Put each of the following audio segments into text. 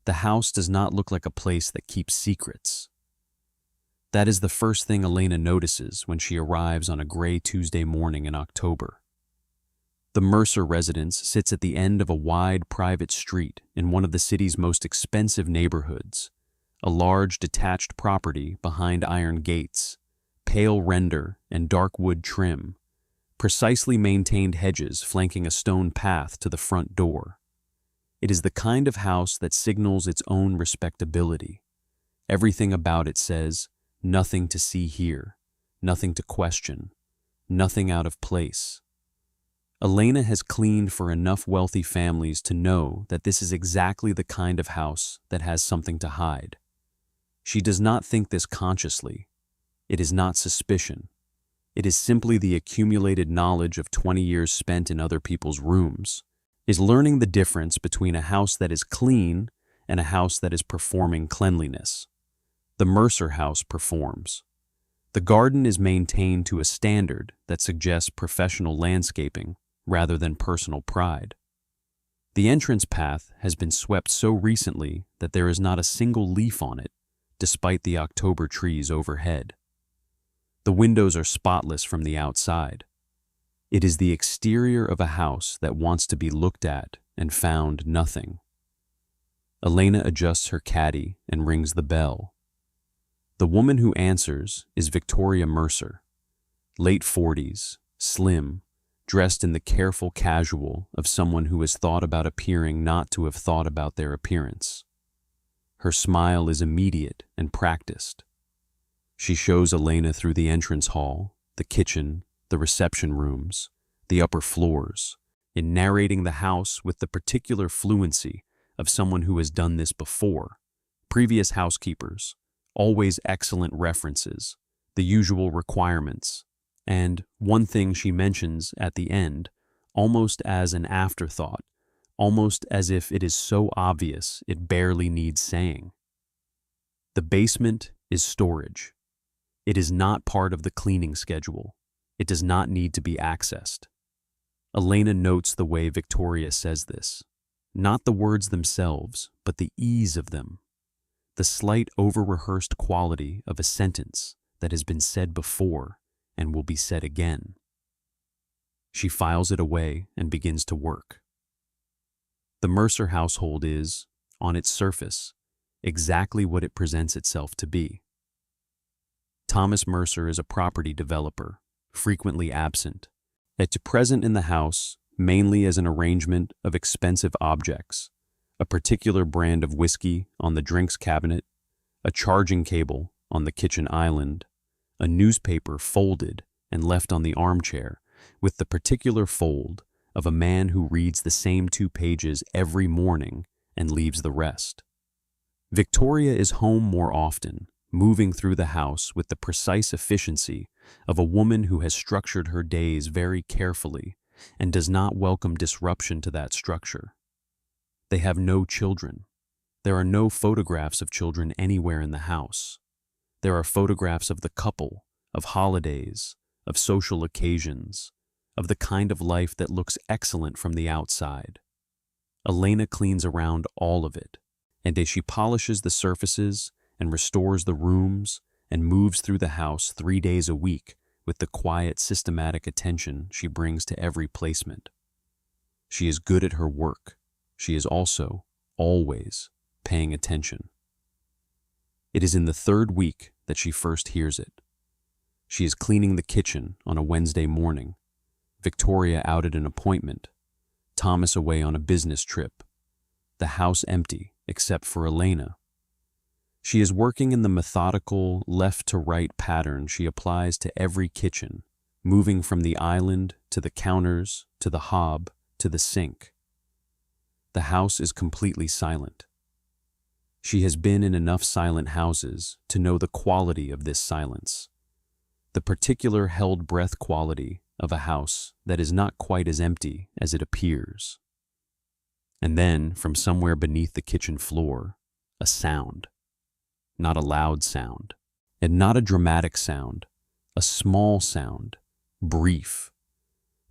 The house does not look like a place that keeps secrets. That is the first thing Elena notices when she arrives on a gray Tuesday morning in October. The Mercer residence sits at the end of a wide private street in one of the city's most expensive neighborhoods, a large detached property behind iron gates, pale render and dark wood trim, precisely maintained hedges flanking a stone path to the front door. It is the kind of house that signals its own respectability. Everything about it says, nothing to see here, nothing to question, nothing out of place. Elena has cleaned for enough wealthy families to know that this is exactly the kind of house that has something to hide. She does not think this consciously. It is not suspicion. It is simply the accumulated knowledge of 20 years spent in other people's rooms, is learning the difference between a house that is clean and a house that is performing cleanliness. The Mercer house performs. The garden is maintained to a standard that suggests professional landscaping rather than personal pride. The entrance path has been swept so recently that there is not a single leaf on it, despite the October trees overhead. The windows are spotless from the outside. It is the exterior of a house that wants to be looked at and found nothing. Elena adjusts her caddy and rings the bell. The woman who answers is Victoria Mercer, late 40s, slim, dressed in the careful casual of someone who has thought about appearing not to have thought about their appearance. Her smile is immediate and practiced. She shows Elena through the entrance hall, the kitchen, the reception rooms, the upper floors, in narrating the house with the particular fluency of someone who has done this before. Previous housekeepers, always excellent references, the usual requirements, and one thing she mentions at the end, almost as an afterthought, almost as if it is so obvious it barely needs saying. The basement is storage. It is not part of the cleaning schedule. It does not need to be accessed. Elena notes the way Victoria says this. Not the words themselves, but the ease of them. The slight over-rehearsed quality of a sentence that has been said before and will be said again. She files it away and begins to work. The Mercer household is, on its surface, exactly what it presents itself to be. Thomas Mercer is a property developer, frequently absent, yet present in the house mainly as an arrangement of expensive objects, a particular brand of whiskey on the drinks cabinet, a charging cable on the kitchen island, a newspaper folded and left on the armchair, with the particular fold of a man who reads the same 2 pages every morning and leaves the rest. Victoria is home more often, moving through the house with the precise efficiency of a woman who has structured her days very carefully and does not welcome disruption to that structure. They have no children. There are no photographs of children anywhere in the house. There are photographs of the couple, of holidays, of social occasions, of the kind of life that looks excellent from the outside. Elena cleans around all of it, and as she polishes the surfaces and restores the rooms and moves through the house 3 days a week with the quiet, systematic attention she brings to every placement. She is good at her work. She is also, always, paying attention. It is in the 3rd week that she first hears it. She is cleaning the kitchen on a Wednesday morning, Victoria out at an appointment, Thomas away on a business trip, the house empty except for Elena. She is working in the methodical left-to-right pattern she applies to every kitchen, moving from the island to the counters, to the hob, to the sink. The house is completely silent. She has been in enough silent houses to know the quality of this silence, the particular held breath quality of a house that is not quite as empty as it appears. And then, from somewhere beneath the kitchen floor, a sound. Not a loud sound, and not a dramatic sound, a small sound, brief.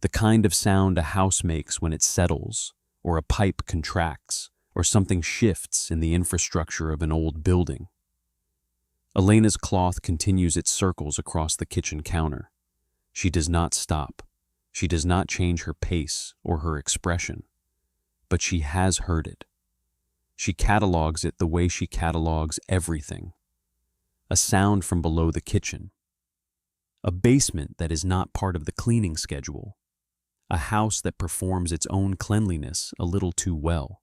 The kind of sound a house makes when it settles, or a pipe contracts, or something shifts in the infrastructure of an old building. Elena's cloth continues its circles across the kitchen counter. She does not stop. She does not change her pace or her expression. But she has heard it. She catalogs it the way she catalogs everything. A sound from below the kitchen. A basement that is not part of the cleaning schedule. A house that performs its own cleanliness a little too well.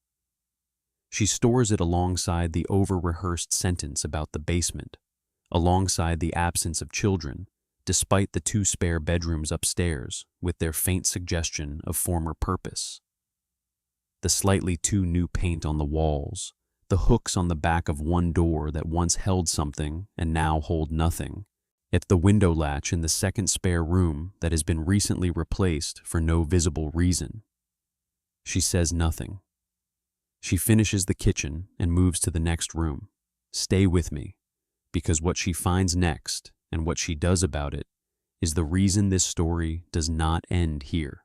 She stores it alongside the over-rehearsed sentence about the basement, alongside the absence of children, despite the 2 spare bedrooms upstairs with their faint suggestion of former purpose. The slightly too new paint on the walls, the hooks on the back of one door that once held something and now hold nothing, at the window latch in the second spare room that has been recently replaced for no visible reason. She says nothing. She finishes the kitchen and moves to the next room. Stay with me, because what she finds next and what she does about it is the reason this story does not end here.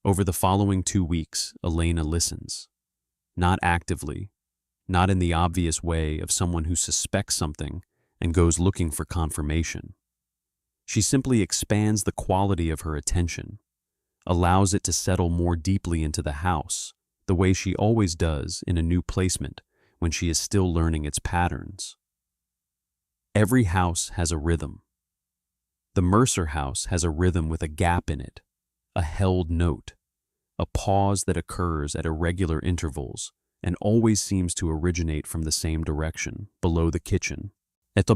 Over the following 2 weeks, Elena listens. Not actively, not in the obvious way of someone who suspects something and goes looking for confirmation. She simply expands the quality of her attention, allows it to settle more deeply into the house, the way she always does in a new placement when she is still learning its patterns. Every house has a rhythm. The Mercer house has a rhythm with a gap in it, a held note, a pause that occurs at irregular intervals and always seems to originate from the same direction, below the kitchen.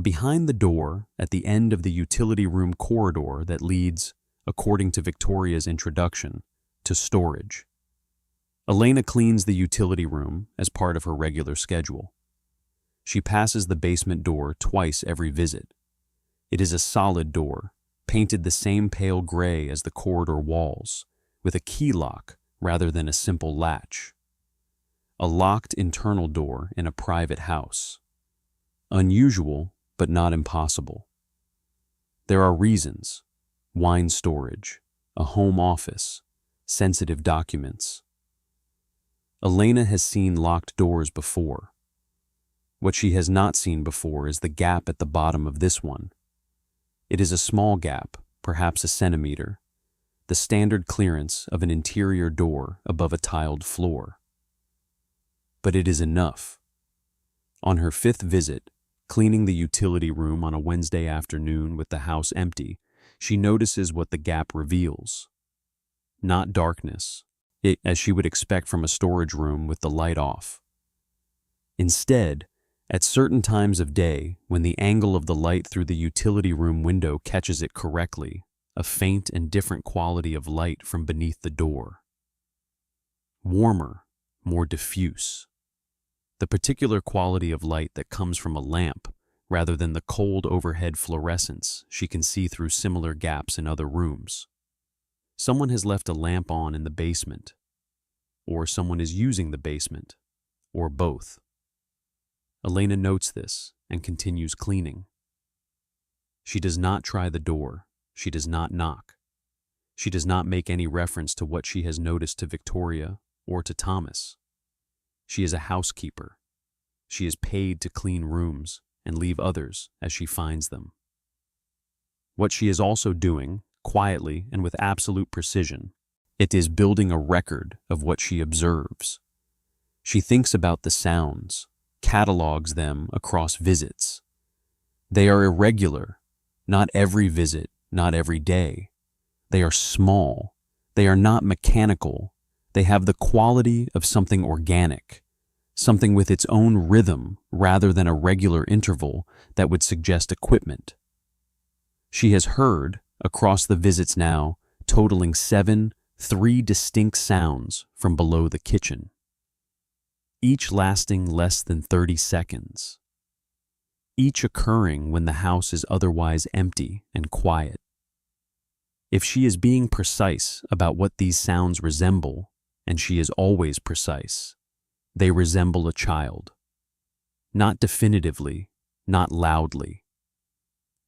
Behind the door, at the end of the utility room corridor that leads, according to Victoria's introduction, to storage. Elena cleans the utility room as part of her regular schedule. She passes the basement door twice every visit. It is a solid door, painted the same pale gray as the corridor walls, with a key lock rather than a simple latch. A locked internal door in a private house. Unusual, but not impossible. There are reasons: wine storage, a home office, sensitive documents. Elena has seen locked doors before. What she has not seen before is the gap at the bottom of this one. It is a small gap, perhaps a centimeter, the standard clearance of an interior door above a tiled floor. But it is enough. On her 5th visit, cleaning the utility room on a Wednesday afternoon with the house empty, she notices what the gap reveals. Not darkness, as she would expect from a storage room with the light off. Instead, at certain times of day, when the angle of the light through the utility room window catches it correctly, a faint and different quality of light from beneath the door. Warmer, more diffuse. The particular quality of light that comes from a lamp, rather than the cold overhead fluorescence she can see through similar gaps in other rooms. Someone has left a lamp on in the basement, or someone is using the basement, or both. Elena notes this and continues cleaning. She does not try the door. She does not knock. She does not make any reference to what she has noticed to Victoria or to Thomas. She is a housekeeper. She is paid to clean rooms and leave others as she finds them. What she is also doing, quietly and with absolute precision, it is building a record of what she observes. She thinks about the sounds, catalogs them across visits. They are irregular, not every visit, not every day. They are small. They are not mechanical. They have the quality of something organic, something with its own rhythm rather than a regular interval that would suggest equipment. She has heard, across the visits now, totaling 7, 3 distinct sounds from below the kitchen, each lasting less than 30 seconds, each occurring when the house is otherwise empty and quiet. If she is being precise about what these sounds resemble, and she is always precise, they resemble a child. Not definitively, not loudly.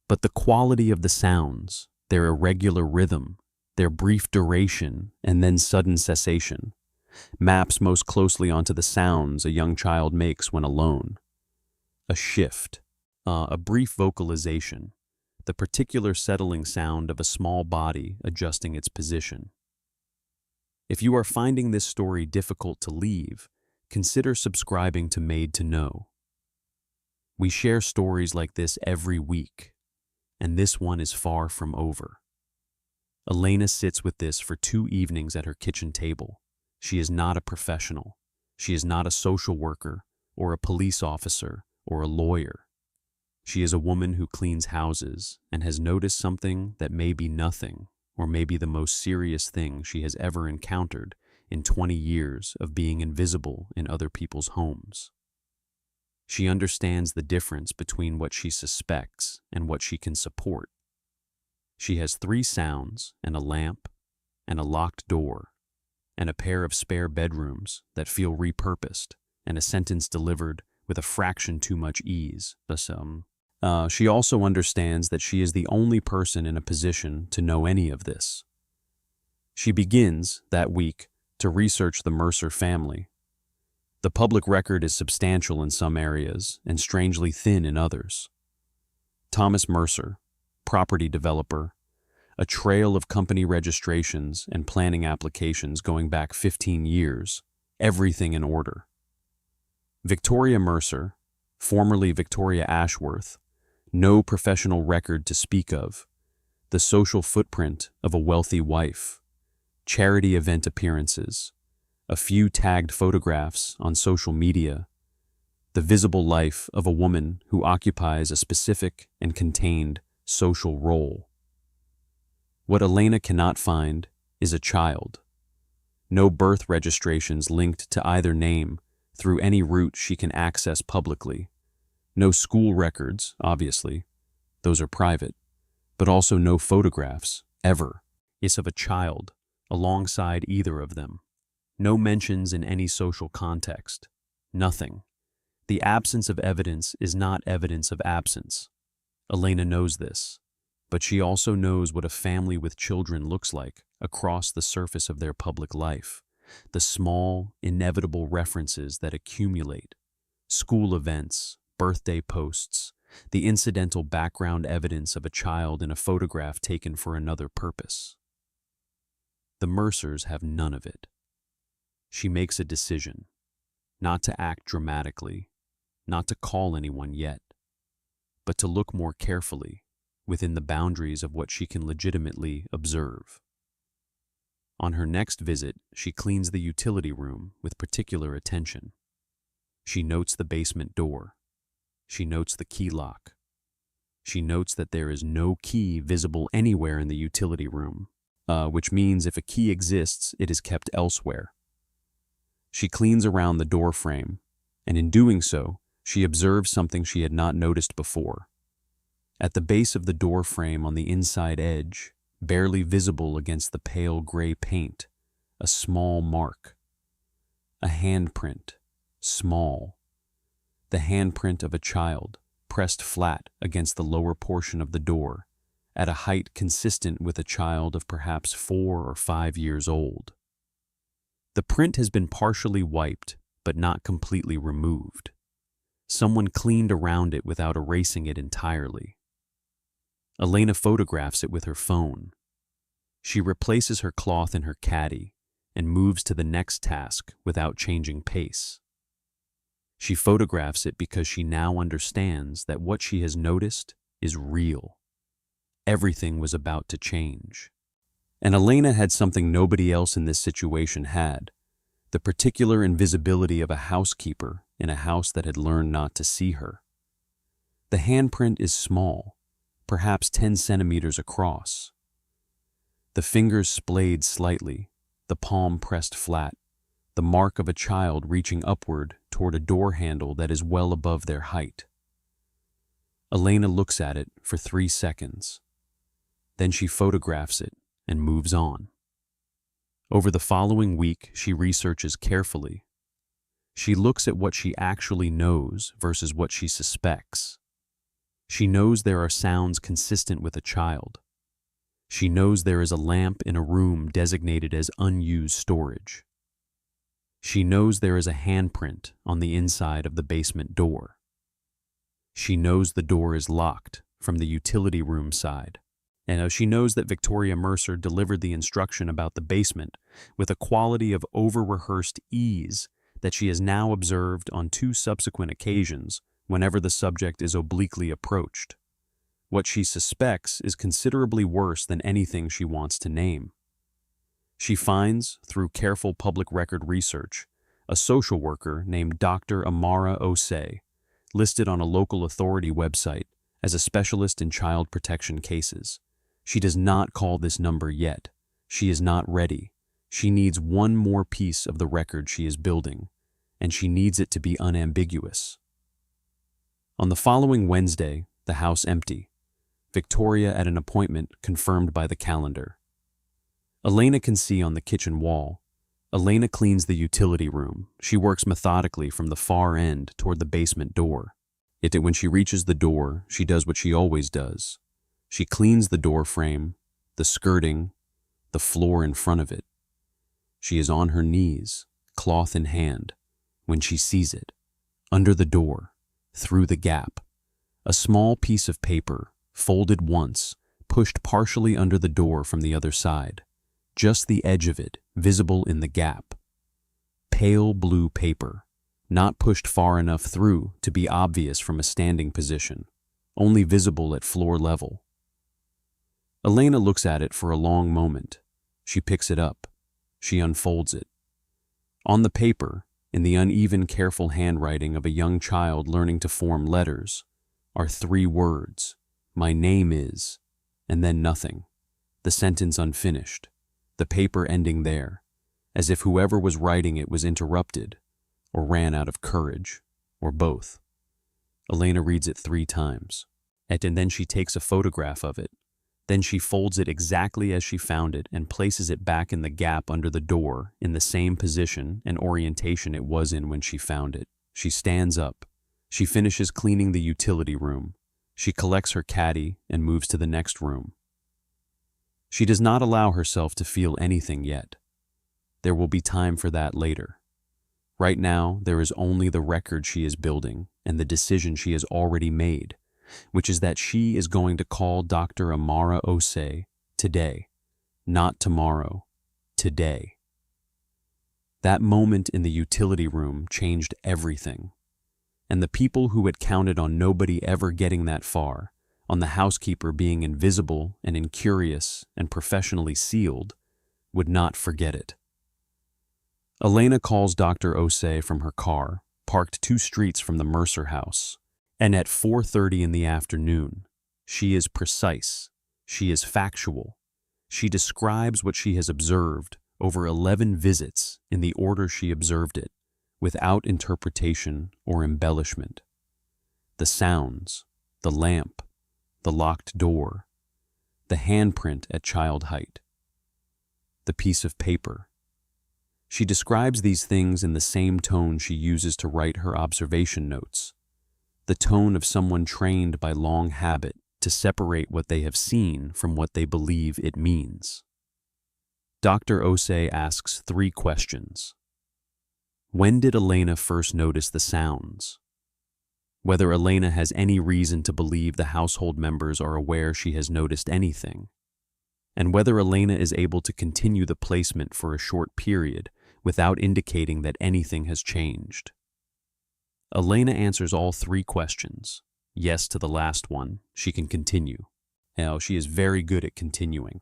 But the quality of the sounds, their irregular rhythm, their brief duration and then sudden cessation, maps most closely onto the sounds a young child makes when alone. A shift, a brief vocalization, the particular settling sound of a small body adjusting its position. If you are finding this story difficult to leave, consider subscribing to Maid to Know. We share stories like this every week, and this one is far from over. Elena sits with this for 2 evenings at her kitchen table. She is not a professional. She is not a social worker or a police officer or a lawyer. She is a woman who cleans houses and has noticed something that may be nothing or may be the most serious thing she has ever encountered in 20 years of being invisible in other people's homes. She understands the difference between what she suspects and what she can support. She has 3 sounds and a lamp and a locked door and a pair of spare bedrooms that feel repurposed and a sentence delivered with a fraction too much ease. She also understands that she is the only person in a position to know any of this. She begins, that week, to research the Mercer family. The public record is substantial in some areas and strangely thin in others. Thomas Mercer, property developer, a trail of company registrations and planning applications going back 15 years, everything in order. Victoria Mercer, formerly Victoria Ashworth, no professional record to speak of, the social footprint of a wealthy wife, charity event appearances, a few tagged photographs on social media, the visible life of a woman who occupies a specific and contained social role. What Elena cannot find is a child. No birth registrations linked to either name through any route she can access publicly. No school records, obviously. Those are private. But also no photographs, ever, of a child alongside either of them. No mentions in any social context. Nothing. The absence of evidence is not evidence of absence. Elena knows this, but she also knows what a family with children looks like across the surface of their public life. The small, inevitable references that accumulate. School events, birthday posts, the incidental background evidence of a child in a photograph taken for another purpose. The Mercers have none of it. She makes a decision, not to act dramatically, not to call anyone yet, but to look more carefully within the boundaries of what she can legitimately observe. On her next visit, she cleans the utility room with particular attention. She notes the basement door. She notes the key lock. She notes that there is no key visible anywhere in the utility room, which means if a key exists, it is kept elsewhere. She cleans around the door frame, and in doing so, she observes something she had not noticed before. At the base of the door frame on the inside edge, barely visible against the pale gray paint, a small mark. A handprint, small. The handprint of a child, pressed flat against the lower portion of the door, at a height consistent with a child of perhaps 4 or 5 years old. The print has been partially wiped, but not completely removed. Someone cleaned around it without erasing it entirely. Elena photographs it with her phone. She replaces her cloth in her caddy and moves to the next task without changing pace. She photographs it because she now understands that what she has noticed is real. Everything was about to change. And Elena had something nobody else in this situation had, the particular invisibility of a housekeeper in a house that had learned not to see her. The handprint is small, perhaps 10 centimeters across. The fingers splayed slightly, the palm pressed flat, the mark of a child reaching upward toward a door handle that is well above their height. Elena looks at it for 3 seconds. Then she photographs it and moves on. Over the following week, she researches carefully. She looks at what she actually knows versus what she suspects. She knows there are sounds consistent with a child. She knows there is a lamp in a room designated as unused storage. She knows there is a handprint on the inside of the basement door. She knows the door is locked from the utility room side. And she knows that Victoria Mercer delivered the instruction about the basement with a quality of over-rehearsed ease that she has now observed on 2 subsequent occasions whenever the subject is obliquely approached. What she suspects is considerably worse than anything she wants to name. She finds, through careful public record research, a social worker named Dr. Amara Osei, listed on a local authority website as a specialist in child protection cases. She does not call this number yet. She is not ready. She needs one more piece of the record she is building, and she needs it to be unambiguous. On the following Wednesday, the house empty. Victoria at an appointment confirmed by the calendar. Elena can see on the kitchen wall. Elena cleans the utility room. She works methodically from the far end toward the basement door. Yet when she reaches the door, she does what she always does. She cleans the door frame, the skirting, the floor in front of it. She is on her knees, cloth in hand, when she sees it. Under the door, through the gap, a small piece of paper, folded once, pushed partially under the door from the other side. Just the edge of it, visible in the gap. Pale blue paper, not pushed far enough through to be obvious from a standing position, only visible at floor level. Elena looks at it for a long moment. She picks it up. She unfolds it. On the paper, in the uneven, careful handwriting of a young child learning to form letters, are 3 words. My name is, and then nothing. The sentence unfinished. The paper ending there, as if whoever was writing it was interrupted, or ran out of courage, or both. Elena reads it 3 times, and then she takes a photograph of it. Then she folds it exactly as she found it and places it back in the gap under the door in the same position and orientation it was in when she found it. She stands up. She finishes cleaning the utility room. She collects her caddy and moves to the next room. She does not allow herself to feel anything yet. There will be time for that later. Right now, there is only the record she is building and the decision she has already made, which is that she is going to call Dr. Amara Osei today, not tomorrow, today. That moment in the utility room changed everything, and the people who had counted on nobody ever getting that far, on the housekeeper being invisible and incurious and professionally sealed, would not forget it. Elena calls Dr. Osei from her car, parked 2 streets from the Mercer house, and at 4:30 in the afternoon, she is precise, she is factual. She describes what she has observed over 11 visits in the order she observed it, without interpretation or embellishment. The sounds, the lamp, the locked door, the handprint at child height, the piece of paper. She describes these things in the same tone she uses to write her observation notes, the tone of someone trained by long habit to separate what they have seen from what they believe it means. Dr. Osei asks 3 questions. When did Elena first notice the sounds? Whether Elena has any reason to believe the household members are aware she has noticed anything, and whether Elena is able to continue the placement for a short period without indicating that anything has changed. Elena answers all 3 questions. Yes to the last one, she can continue. Now, she is very good at continuing.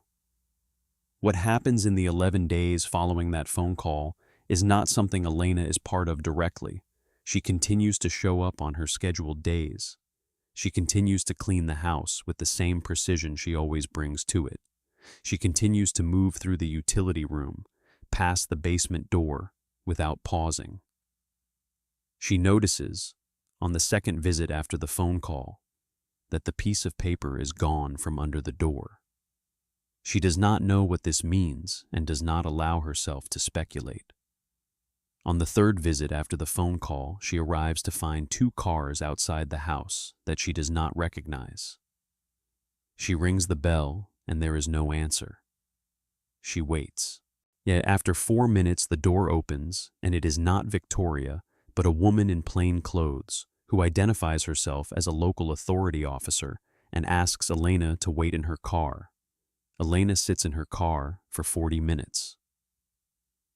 What happens in the 11 days following that phone call is not something Elena is part of directly. She continues to show up on her scheduled days. She continues to clean the house with the same precision she always brings to it. She continues to move through the utility room, past the basement door, without pausing. She notices, on the 2nd visit after the phone call, that the piece of paper is gone from under the door. She does not know what this means and does not allow herself to speculate. On the 3rd visit after the phone call, she arrives to find 2 cars outside the house that she does not recognize. She rings the bell and there is no answer. She waits. Yet after 4 minutes, the door opens, and it is not Victoria, but a woman in plain clothes, who identifies herself as a local authority officer and asks Elena to wait in her car. Elena sits in her car for 40 minutes.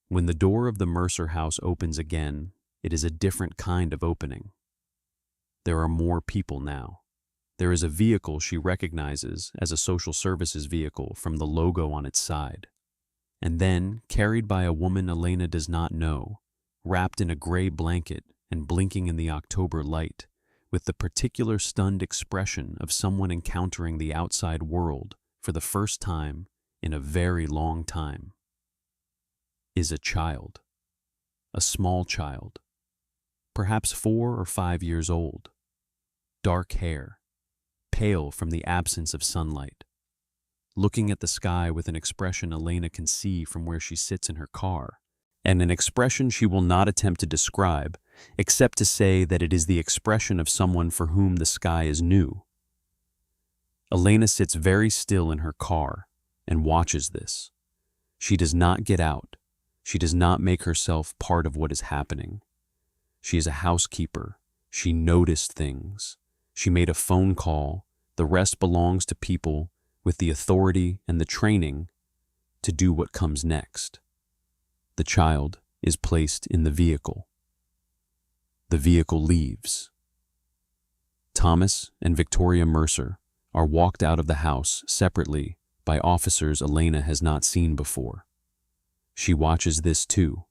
When the door of the Mercer house opens again, it is a different kind of opening. There are more people now. There is a vehicle she recognizes as a social services vehicle from the logo on its side. And then, carried by a woman Elena does not know, wrapped in a gray blanket and blinking in the October light, with the particular stunned expression of someone encountering the outside world for the first time in a very long time, is a child. A small child, perhaps 4 or 5 years old, dark hair, pale from the absence of sunlight, looking at the sky with an expression Elena can see from where she sits in her car, and an expression she will not attempt to describe, except to say that it is the expression of someone for whom the sky is new. Elena sits very still in her car and watches this. She does not get out. She does not make herself part of what is happening. She is a housekeeper. She noticed things. She made a phone call. The rest belongs to people with the authority and the training to do what comes next. The child is placed in the vehicle. The vehicle leaves. Thomas and Victoria Mercer are walked out of the house separately by officers Elena has not seen before. She watches this too.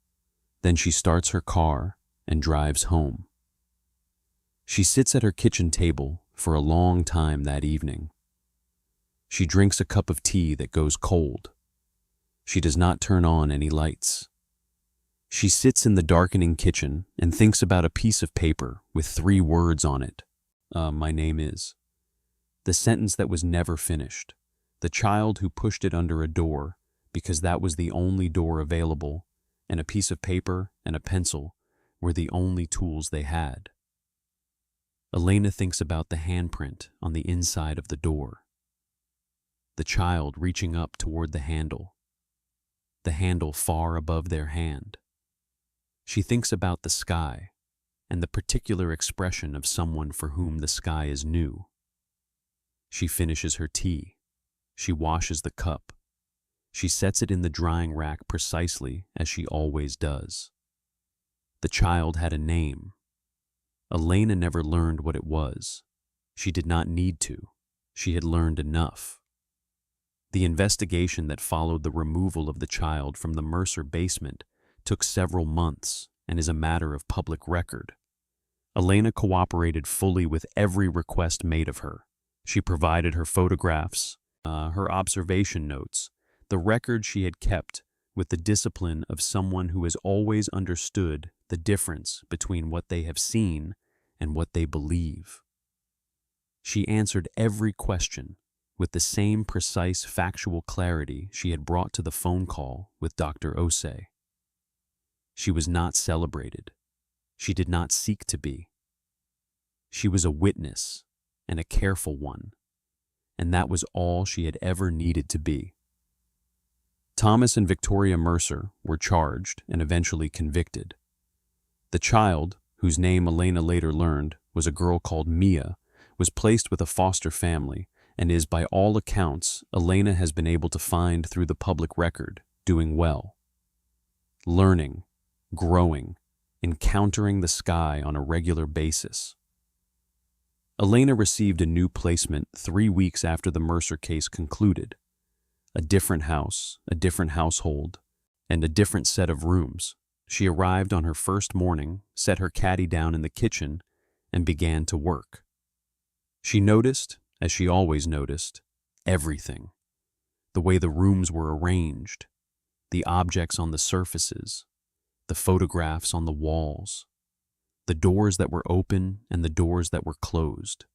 Then she starts her car and drives home. She sits at her kitchen table for a long time that evening. She drinks a cup of tea that goes cold. She does not turn on any lights. She sits in the darkening kitchen and thinks about a piece of paper with 3 words on it. My name is. The sentence that was never finished. The child who pushed it under a door because that was the only door available, and a piece of paper and a pencil were the only tools they had. Elena thinks about the handprint on the inside of the door. The child reaching up toward the handle far above their hand. She thinks about the sky and the particular expression of someone for whom the sky is new. She finishes her tea. She washes the cup. She sets it in the drying rack precisely as she always does. The child had a name. Elena never learned what it was. She did not need to. She had learned enough. The investigation that followed the removal of the child from the Mercer basement took several months and is a matter of public record. Elena cooperated fully with every request made of her. She provided her photographs, her observation notes, the record she had kept with the discipline of someone who has always understood the difference between what they have seen and what they believe. She answered every question with the same precise factual clarity she had brought to the phone call with Dr. Osei. She was not celebrated. She did not seek to be. She was a witness, and a careful one, and that was all she had ever needed to be. Thomas and Victoria Mercer were charged and eventually convicted. The child, whose name Elena later learned was a girl called Mia, was placed with a foster family and is, by all accounts, Elena has been able to find through the public record, doing well. Learning, growing, encountering the sky on a regular basis. Elena received a new placement 3 weeks after the Mercer case concluded. A different house, a different household, and a different set of rooms. She arrived on her first morning, set her caddy down in the kitchen, and began to work. She noticed, as she always noticed, everything. The way the rooms were arranged, the objects on the surfaces, the photographs on the walls, the doors that were open and the doors that were closed,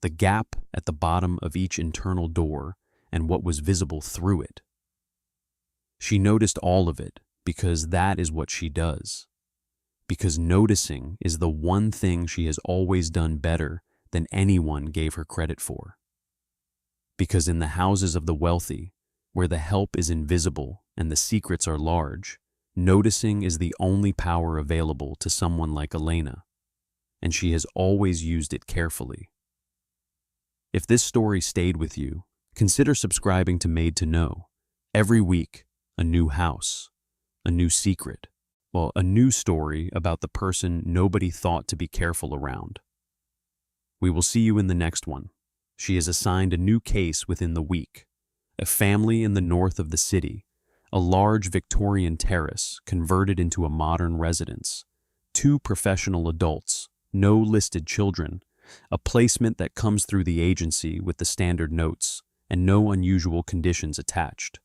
the gap at the bottom of each internal door and what was visible through it. She noticed all of it because that is what she does. Because noticing is the one thing she has always done better than anyone gave her credit for. Because in the houses of the wealthy, where the help is invisible and the secrets are large, noticing is the only power available to someone like Elena, and she has always used it carefully. If this story stayed with you, consider subscribing to Maid to Know. Every week, a new house, a new secret, well, a new story about the person nobody thought to be careful around. We will see you in the next one. She is assigned a new case within the week. A family in the north of the city, a large Victorian terrace converted into a modern residence, 2 professional adults, no listed children, a placement that comes through the agency with the standard notes, and no unusual conditions attached.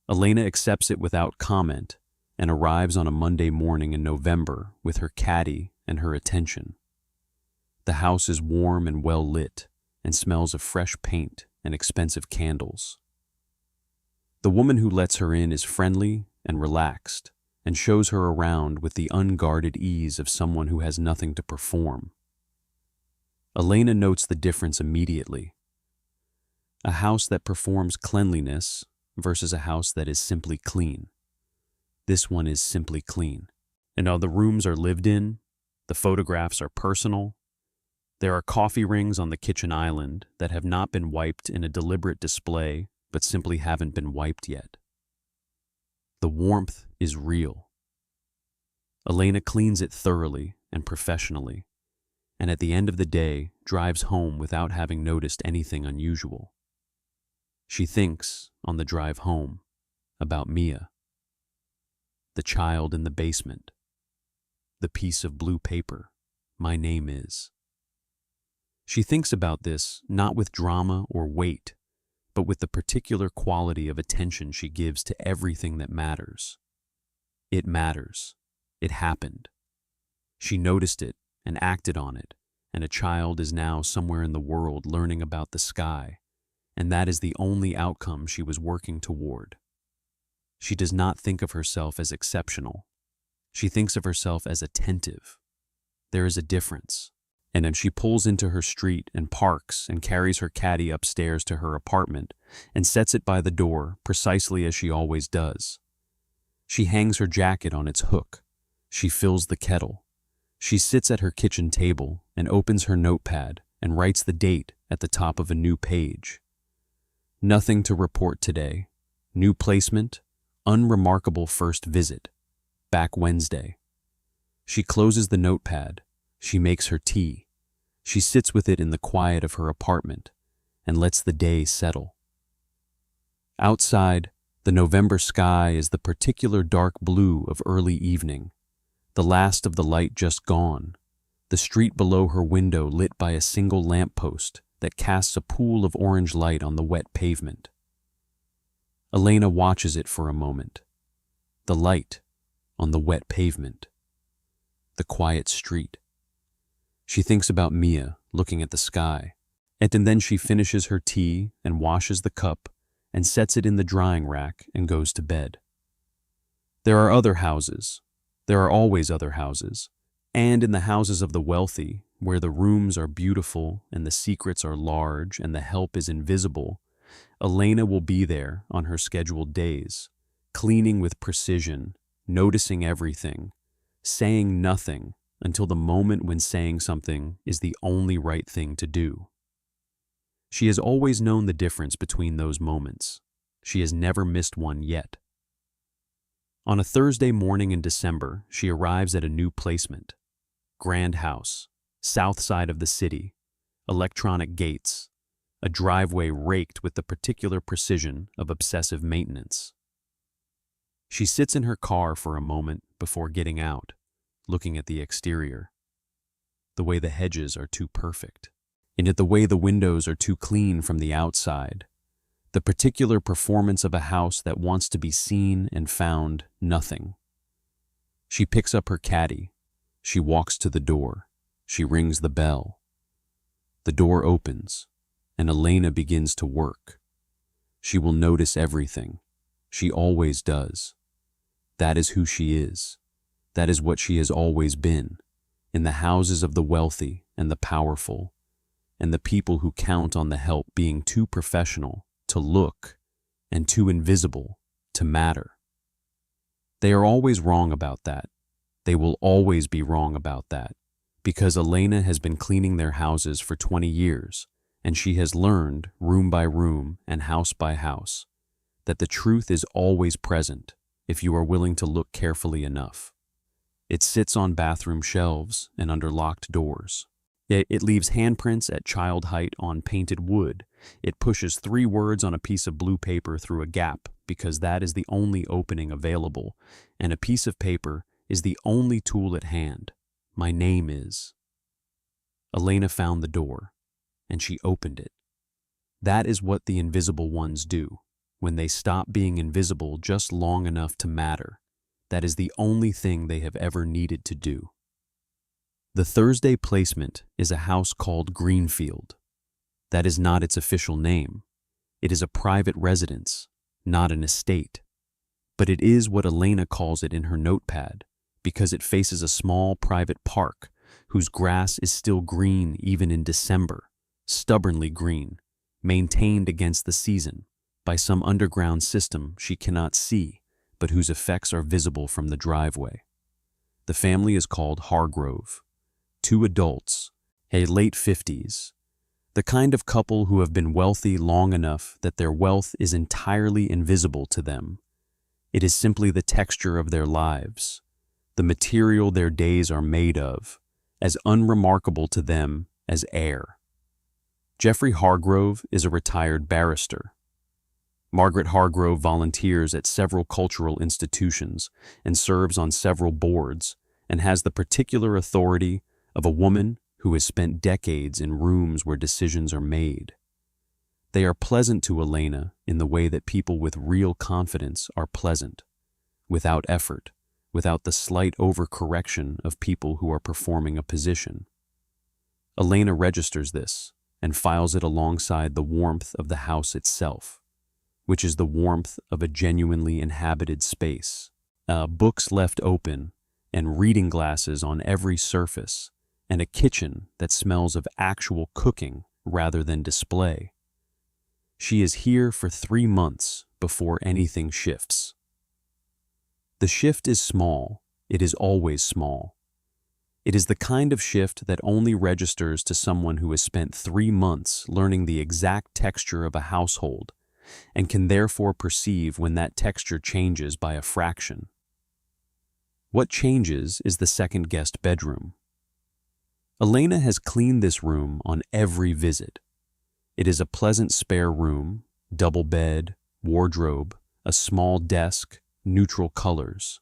Elena accepts it without comment and arrives on a Monday morning in November with her caddy and her attention. The house is warm and well lit and smells of fresh paint and expensive candles. The woman who lets her in is friendly and relaxed and shows her around with the unguarded ease of someone who has nothing to perform. Elena notes the difference immediately. A house that performs cleanliness versus a house that is simply clean. This one is simply clean. And all the rooms are lived in, the photographs are personal. There are coffee rings on the kitchen island that have not been wiped in a deliberate display, but simply haven't been wiped yet. The warmth is real. Elena cleans it thoroughly and professionally, and at the end of the day drives home without having noticed anything unusual. She thinks, on the drive home, about Mia, the child in the basement, the piece of blue paper, "My name is." She thinks about this not with drama or weight, but with the particular quality of attention she gives to everything that matters. It matters. It happened. She noticed it and acted on it, and a child is now somewhere in the world learning about the sky, and that is the only outcome she was working toward. She does not think of herself as exceptional. She thinks of herself as attentive. There is a difference. And then she pulls into her street and parks and carries her caddy upstairs to her apartment and sets it by the door precisely as she always does. She hangs her jacket on its hook. She fills the kettle. She sits at her kitchen table and opens her notepad and writes the date at the top of a new page. Nothing to report today. New placement, unremarkable first visit. Back Wednesday. She closes the notepad. She makes her tea. She sits with it in the quiet of her apartment and lets the day settle. Outside, the November sky is the particular dark blue of early evening, the last of the light just gone, the street below her window lit by a single lamppost that casts a pool of orange light on the wet pavement. Elena watches it for a moment. The light on the wet pavement. The quiet street. She thinks about Mia looking at the sky, and then she finishes her tea and washes the cup and sets it in the drying rack and goes to bed. There are other houses. There are always other houses. And in the houses of the wealthy, where the rooms are beautiful and the secrets are large and the help is invisible, Elena will be there on her scheduled days, cleaning with precision, noticing everything, saying nothing, until the moment when saying something is the only right thing to do. She has always known the difference between those moments. She has never missed one yet. On a Thursday morning in December, she arrives at a new placement. Grand house, south side of the city, electronic gates, a driveway raked with the particular precision of obsessive maintenance. She sits in her car for a moment before getting out, looking at the exterior. The way the hedges are too perfect, and yet the way the windows are too clean from the outside. The particular performance of a house that wants to be seen and found nothing. She picks up her caddy. She walks to the door. She rings the bell. The door opens, and Elena begins to work. She will notice everything. She always does. That is who she is. That is what she has always been, in the houses of the wealthy and the powerful, and the people who count on the help being too professional to look and too invisible to matter. They are always wrong about that. They will always be wrong about that, because Elena has been cleaning their houses for 20 years, and she has learned, room by room and house by house, that the truth is always present if you are willing to look carefully enough. It sits on bathroom shelves and under locked doors. It leaves handprints at child height on painted wood. It pushes 3 words on a piece of blue paper through a gap because that is the only opening available, and a piece of paper is the only tool at hand. My name is. Elena found the door, and she opened it. That is what the invisible ones do. When they stop being invisible just long enough to matter, that is the only thing they have ever needed to do. The Thursday placement is a house called Greenfield. That is not its official name. It is a private residence, not an estate. But it is what Elena calls it in her notepad, because it faces a small private park whose grass is still green even in December, stubbornly green, maintained against the season by some underground system she cannot see, but whose effects are visible from the driveway. The family is called Hargrove. 2 adults, late 50s, the kind of couple who have been wealthy long enough that their wealth is entirely invisible to them. It is simply the texture of their lives, the material their days are made of, as unremarkable to them as air. Jeffrey Hargrove is a retired barrister. Margaret Hargrove volunteers at several cultural institutions and serves on several boards and has the particular authority of a woman who has spent decades in rooms where decisions are made. They are pleasant to Elena in the way that people with real confidence are pleasant, without effort, without the slight overcorrection of people who are performing a position. Elena registers this and files it alongside the warmth of the house itself, which is the warmth of a genuinely inhabited space. Books left open and reading glasses on every surface, and a kitchen that smells of actual cooking rather than display. She is here for 3 months before anything shifts. The shift is small. It is always small. It is the kind of shift that only registers to someone who has spent 3 months learning the exact texture of a household and can therefore perceive when that texture changes by a fraction. What changes is the second guest bedroom. Elena has cleaned this room on every visit. It is a pleasant spare room, double bed, wardrobe, a small desk, neutral colors.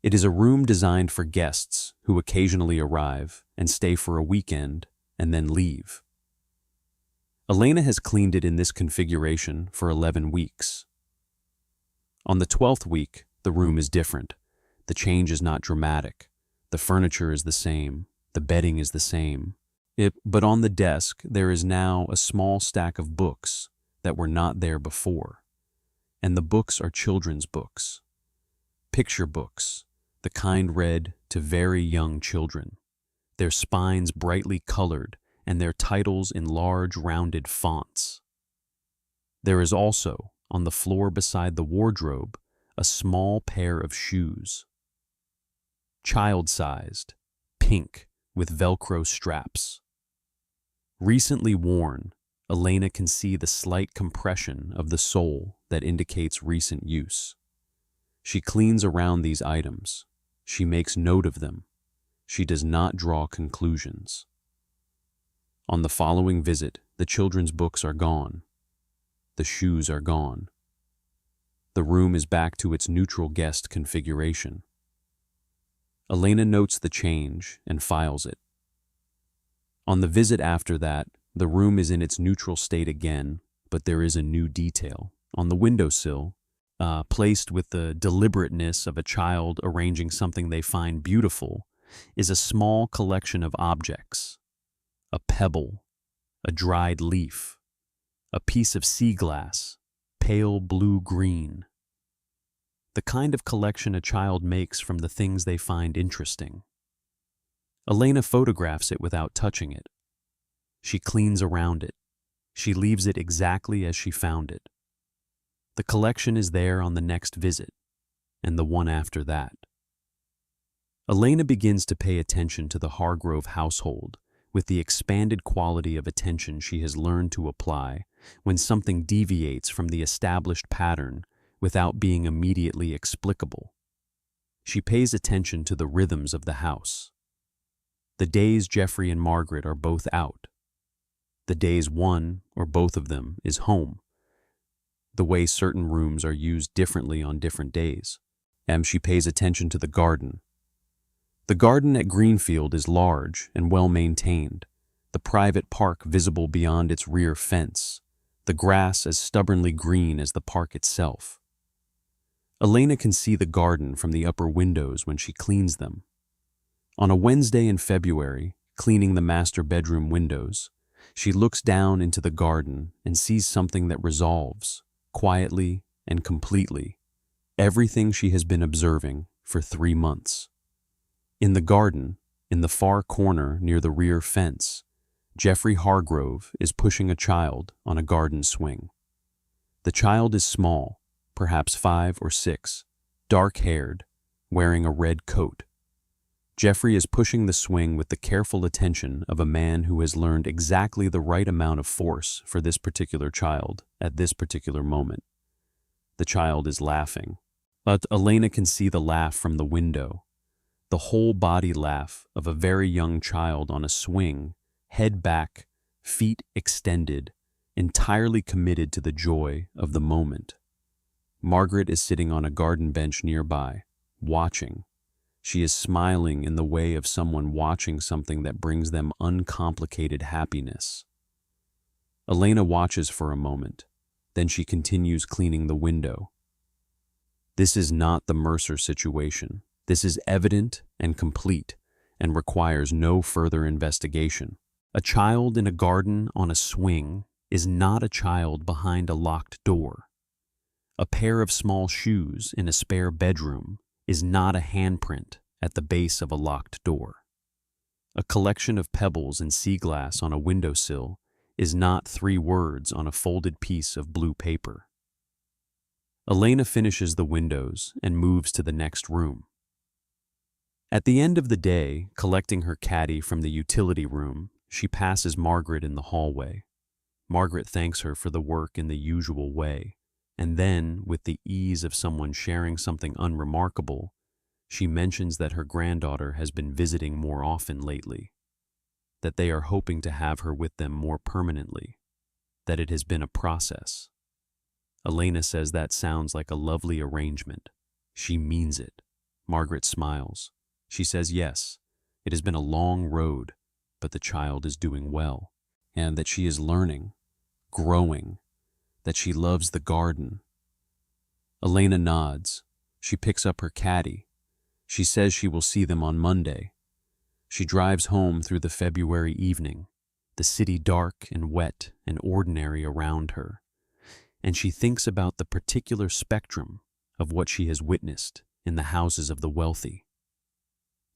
It is a room designed for guests who occasionally arrive and stay for a weekend and then leave. Elena has cleaned it in this configuration for 11 weeks. On the 12th week, the room is different. The change is not dramatic. The furniture is the same. The bedding is the same. But on the desk, there is now a small stack of books that were not there before. And the books are children's books. Picture books, the kind read to very young children. Their spines brightly colored and their titles in large rounded fonts. There is also, on the floor beside the wardrobe, a small pair of shoes. Child-sized, pink, with Velcro straps. Recently worn, Elena can see the slight compression of the sole that indicates recent use. She cleans around these items. She makes note of them. She does not draw conclusions. On the following visit, the children's books are gone. The shoes are gone. The room is back to its neutral guest configuration. Elena notes the change and files it. On the visit after that, the room is in its neutral state again, but there is a new detail. On the windowsill, placed with the deliberateness of a child arranging something they find beautiful, is a small collection of objects. A pebble, a dried leaf, a piece of sea glass, pale blue-green. The kind of collection a child makes from the things they find interesting. Elena photographs it without touching it. She cleans around it. She leaves it exactly as she found it. The collection is there on the next visit, and the one after that. Elena begins to pay attention to the Hargrove household with the expanded quality of attention she has learned to apply when something deviates from the established pattern without being immediately explicable. She pays attention to the rhythms of the house. The days Jeffrey and Margaret are both out. The days one or both of them is home. The way certain rooms are used differently on different days. And she pays attention to the garden. The garden at Greenfield is large and well maintained, the private park visible beyond its rear fence, the grass as stubbornly green as the park itself. Elena can see the garden from the upper windows when she cleans them. On a Wednesday in February, cleaning the master bedroom windows, she looks down into the garden and sees something that resolves, quietly and completely, everything she has been observing for 3 months. In the garden, in the far corner near the rear fence, Jeffrey Hargrove is pushing a child on a garden swing. The child is small, perhaps 5 or 6, dark-haired, wearing a red coat. Jeffrey is pushing the swing with the careful attention of a man who has learned exactly the right amount of force for this particular child at this particular moment. The child is laughing, but Elena can see the laugh from the window. The whole body laugh of a very young child on a swing, head back, feet extended, entirely committed to the joy of the moment. Margaret is sitting on a garden bench nearby, watching. She is smiling in the way of someone watching something that brings them uncomplicated happiness. Elena watches for a moment, then she continues cleaning the window. This is not the Mercer situation. This is evident and complete and requires no further investigation. A child in a garden on a swing is not a child behind a locked door. A pair of small shoes in a spare bedroom is not a handprint at the base of a locked door. A collection of pebbles and sea glass on a windowsill is not 3 words on a folded piece of blue paper. Elena finishes the windows and moves to the next room. At the end of the day, collecting her caddy from the utility room, she passes Margaret in the hallway. Margaret thanks her for the work in the usual way, and then, with the ease of someone sharing something unremarkable, she mentions that her granddaughter has been visiting more often lately, that they are hoping to have her with them more permanently, that it has been a process. Elena says that sounds like a lovely arrangement. She means it. Margaret smiles. She says yes, it has been a long road, but the child is doing well, and that she is learning, growing, that she loves the garden. Elena nods. She picks up her caddy. She says she will see them on Monday. She drives home through the February evening, the city dark and wet and ordinary around her, and she thinks about the particular spectrum of what she has witnessed in the houses of the wealthy.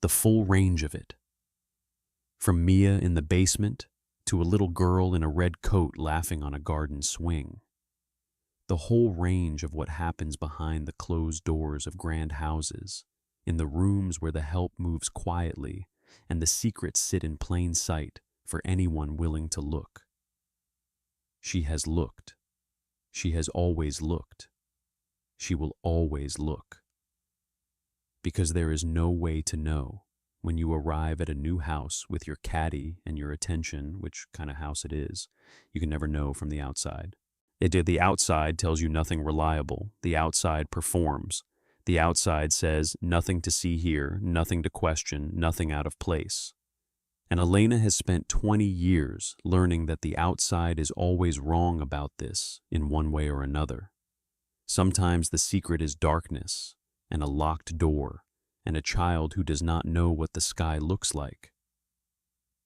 The full range of it. From Mia in the basement to a little girl in a red coat laughing on a garden swing. The whole range of what happens behind the closed doors of grand houses, in the rooms where the help moves quietly and the secrets sit in plain sight for anyone willing to look. She has looked. She has always looked. She will always look. Because there is no way to know when you arrive at a new house with your caddy and your attention, which kind of house it is. You can never know from the outside. The outside tells you nothing reliable. The outside performs. The outside says nothing to see here, nothing to question, nothing out of place. And Elena has spent 20 years learning that the outside is always wrong about this in one way or another. Sometimes the secret is darkness, and a locked door, and a child who does not know what the sky looks like.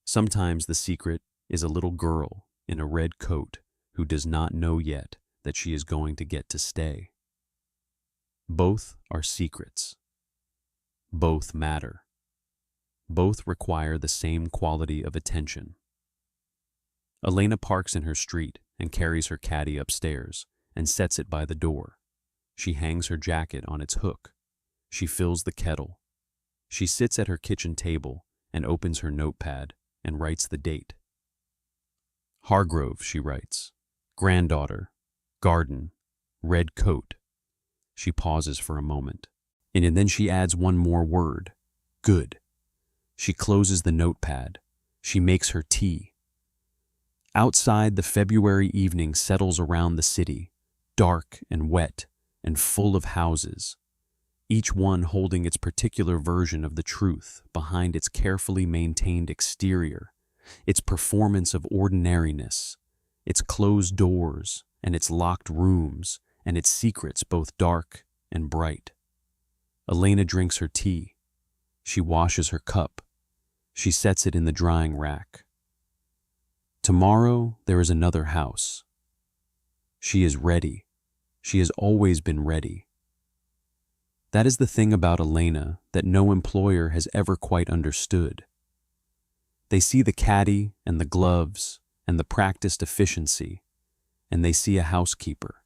Sometimes the secret is a little girl in a red coat who does not know yet that she is going to get to stay. Both are secrets. Both matter. Both require the same quality of attention. Elena parks in her street and carries her caddy upstairs and sets it by the door. She hangs her jacket on its hook. She fills the kettle. She sits at her kitchen table and opens her notepad and writes the date. Hargrove, she writes. Granddaughter. Garden. Red coat. She pauses for a moment, and then she adds one more word. Good. She closes the notepad. She makes her tea. Outside, the February evening settles around the city, dark and wet and full of houses, each one holding its particular version of the truth behind its carefully maintained exterior, its performance of ordinariness, its closed doors and its locked rooms and its secrets both dark and bright. Elena drinks her tea. She washes her cup. She sets it in the drying rack. Tomorrow there is another house. She is ready. She has always been ready. That is the thing about Elena that no employer has ever quite understood. They see the caddy and the gloves and the practiced efficiency, and they see a housekeeper.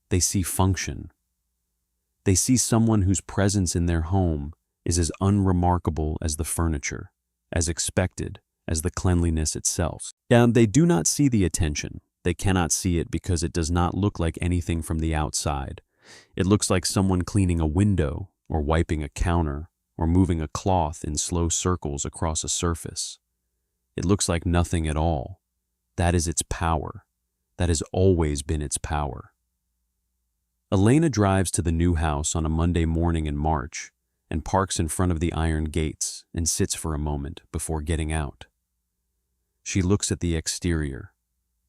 They see function. They see someone whose presence in their home is as unremarkable as the furniture, as expected as the cleanliness itself. And they do not see the attention. They cannot see it because it does not look like anything from the outside. It looks like someone cleaning a window or wiping a counter or moving a cloth in slow circles across a surface. It looks like nothing at all. That is its power. That has always been its power. Elena drives to the new house on a Monday morning in March and parks in front of the iron gates and sits for a moment before getting out. She looks at the exterior,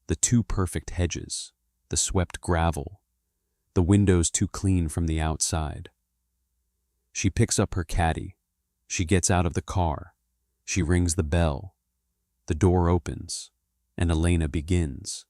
the two perfect hedges, the swept gravel, the windows too clean from the outside. She picks up her caddy. She gets out of the car. She rings the bell. The door opens, and Elena begins.